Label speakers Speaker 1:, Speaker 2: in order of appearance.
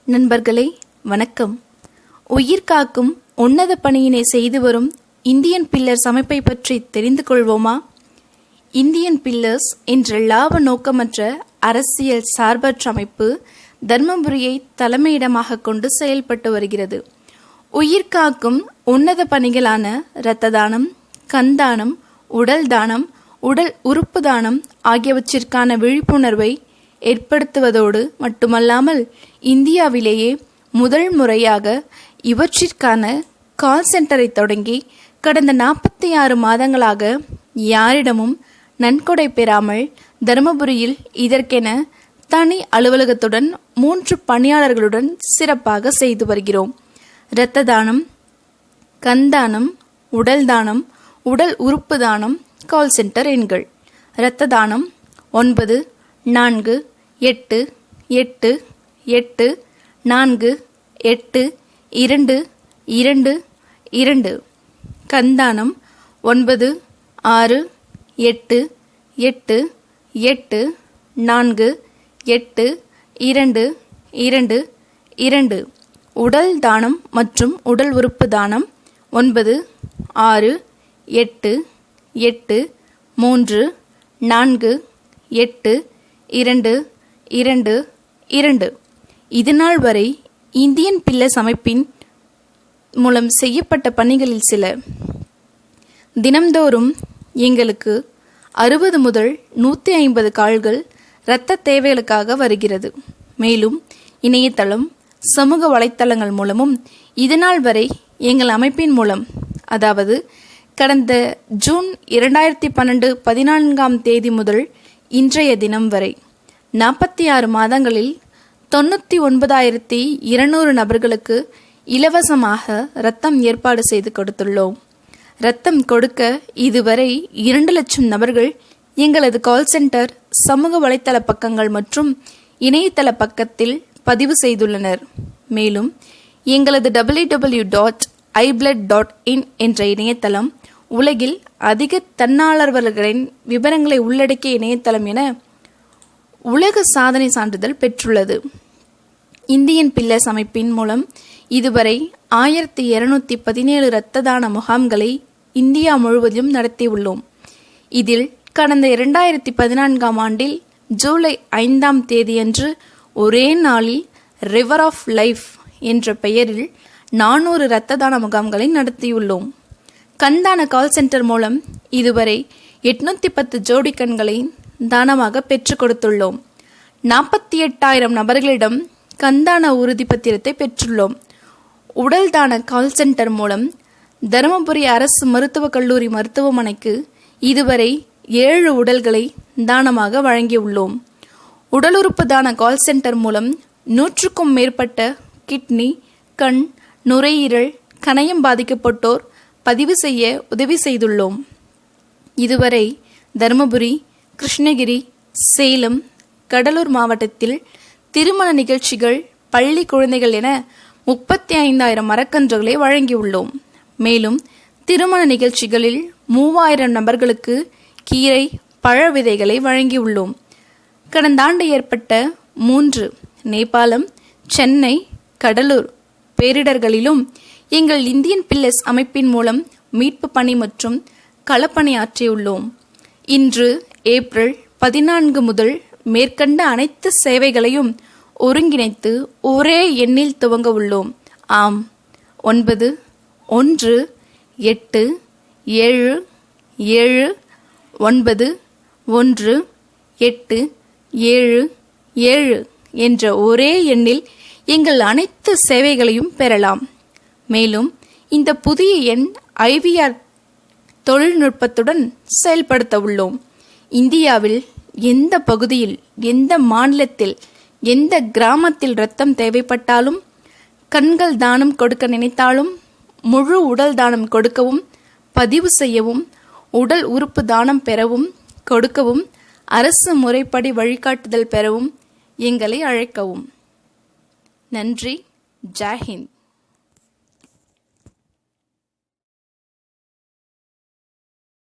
Speaker 1: நண்பர்களே வணக்கம். உயிர் காக்கும் உன்னத பணியினை செய்து வரும் இந்தியன் பில்லர்ஸ் அமைப்பை பற்றி தெரிந்து கொள்வோமா? இந்தியன் பில்லர்ஸ் என்ற லாப நோக்கமற்ற அரசியல் சார்பற்ற அமைப்பு தர்மபுரியை தலைமையிடமாக கொண்டு செயல்பட்டு வருகிறது. உயிர் காக்கும் உன்னத பணிகளான இரத்த தானம், கண்தானம், உடல் தானம், உடல் உறுப்பு தானம் ஆகியவற்றிற்கான விழிப்புணர்வை ஏற்படுத்துவதோடு மட்டுமல்லாமல் இந்தியாவிலேயே முதல் முறையாக இவற்றிற்கான கால் சென்டரை தொடங்கி கடந்த 46 மாதங்களாக யாரிடமும் நன்கொடை பெறாமல் தருமபுரியில் இதற்கென தனி அலுவலகத்துடன் 3 பணியாளர்களுடன் சிறப்பாக செய்து வருகிறோம். இரத்த தானம், கண்தானம், உடல் தானம், உடல் உறுப்பு தானம் கால் சென்டர் எண்கள்: இரத்த தானம் 9488484222, கண்தானம் 9688484222, உடல் தானம் மற்றும் உடல் உறுப்பு தானம் 9683482222. இதுநாள் வரை இந்தியன் பில்லர்ஸ் அமைப்பின் மூலம் செய்யப்பட்ட பணிகளில் சில: தினம்தோறும் எங்களுக்கு 60 முதல் 150 கால்கள் இரத்த தேவைகளுக்காக வருகிறது. மேலும் இணையதளம், சமூக வலைத்தளங்கள் மூலமும் இதுநாள் வரை எங்கள் அமைப்பின் மூலம், அதாவது கடந்த ஜூன் 2012 14ஆம் தேதி முதல் இன்றைய தினம் வரை 46 மாதங்களில் 99,200 நபர்களுக்கு இலவசமாக இரத்தம் ஏற்பாடு செய்து கொடுத்துள்ளோம். இரத்தம் கொடுக்க இதுவரை 2 லட்சம் நபர்கள் எங்களது கால் சென்டர், சமூக வலைத்தள பக்கங்கள் மற்றும் இணையதள பக்கத்தில் பதிவு செய்துள்ளனர். மேலும் எங்களது www.iblood.in என்ற இணையதளம் உலகில் அதிக தன்னார்வலர்களின் விவரங்களை உள்ளடக்கிய இணையதளம் என உலக சாதனை சான்றிதழ் பெற்றுள்ளது. இந்தியன் பில்லர்ஸ் அமைப்பின் மூலம் இதுவரை 1217 இரத்த தான முகாம்களை இந்தியா முழுவதும் நடத்தியுள்ளோம். இதில் கடந்த 2014ஆம் ஆண்டில் ஜூலை 5ஆம் தேதியன்று ஒரே நாளில் ரிவர் ஆஃப் லைஃப் என்ற பெயரில் 400 இரத்த தான முகாம்களை நடத்தியுள்ளோம். கண்தான கால் சென்டர் மூலம் இதுவரை 810 ஜோடி கண்களை தானமாக பெற்றுக் கொடுத்துள்ளோம். 48,000 நபர்களிடம் கண்தான உறுதி பத்திரத்தை பெற்றுள்ளோம். உடல் தான கால் சென்டர் மூலம் தருமபுரி அரசு மருத்துவக் கல்லூரி மருத்துவமனைக்கு இதுவரை 7 உடல்களை தானமாக வழங்கியுள்ளோம். உடல் உறுப்பு தான கால் சென்டர் மூலம் 100க்கும் மேற்பட்ட கிட்னி, கண், நுரையீரல், கணையம் பாதிக்கப்பட்டோர் பதிவு செய்ய உதவி செய்துள்ளோம். இதுவரை தருமபுரி, கிருஷ்ணகிரி, சேலம், கடலூர் மாவட்டத்தில் திருமண நிகழ்ச்சிகள், பள்ளி குழந்தைகள் என 35,000 மரக்கன்றுகளை வழங்கியுள்ளோம். மேலும் திருமண நிகழ்ச்சிகளில் 3,000 நபர்களுக்கு கீரை, பழ விதைகளை வழங்கியுள்ளோம். கடந்த ஆண்டு ஏற்பட்ட 3 நேபாளம், சென்னை, கடலூர் பேரிடர்களிலும் எங்கள் இந்தியன் பில்லர்ஸ் அமைப்பின் மூலம் மீட்பு பணி மற்றும் களப்பணி ஆற்றியுள்ளோம். இன்று ஏப்ரல் 14 முதல் மேற்கண்ட அனைத்து சேவைகளையும் ஒருங்கிணைத்து ஒரே எண்ணில் துவங்க உள்ளோம். ஆம், 91879187 என்ற ஒரே எண்ணில் எங்கள் அனைத்து சேவைகளையும் பெறலாம். மேலும் இந்த புதிய எண் IVR தொழில்நுட்பத்துடன் செயல்படுத்த உள்ளோம். இந்தியாவில் எந்த பகுதியில், எந்த மாநிலத்தில், எந்த கிராமத்தில் இரத்தம் தேவைப்பட்டாலும், கண்கள் தானம் கொடுக்க நினைத்தாலும், முழு உடல் தானம் கொடுக்கவும், பதிவு செய்யவும், உடல் உறுப்பு தானம் பெறவும், கொடுக்கவும், அரசு முறைப்படி வழிகாட்டுதல் பெறவும் எங்களை அழைக்கவும். நன்றி. ஜெய் ஹிந்த்.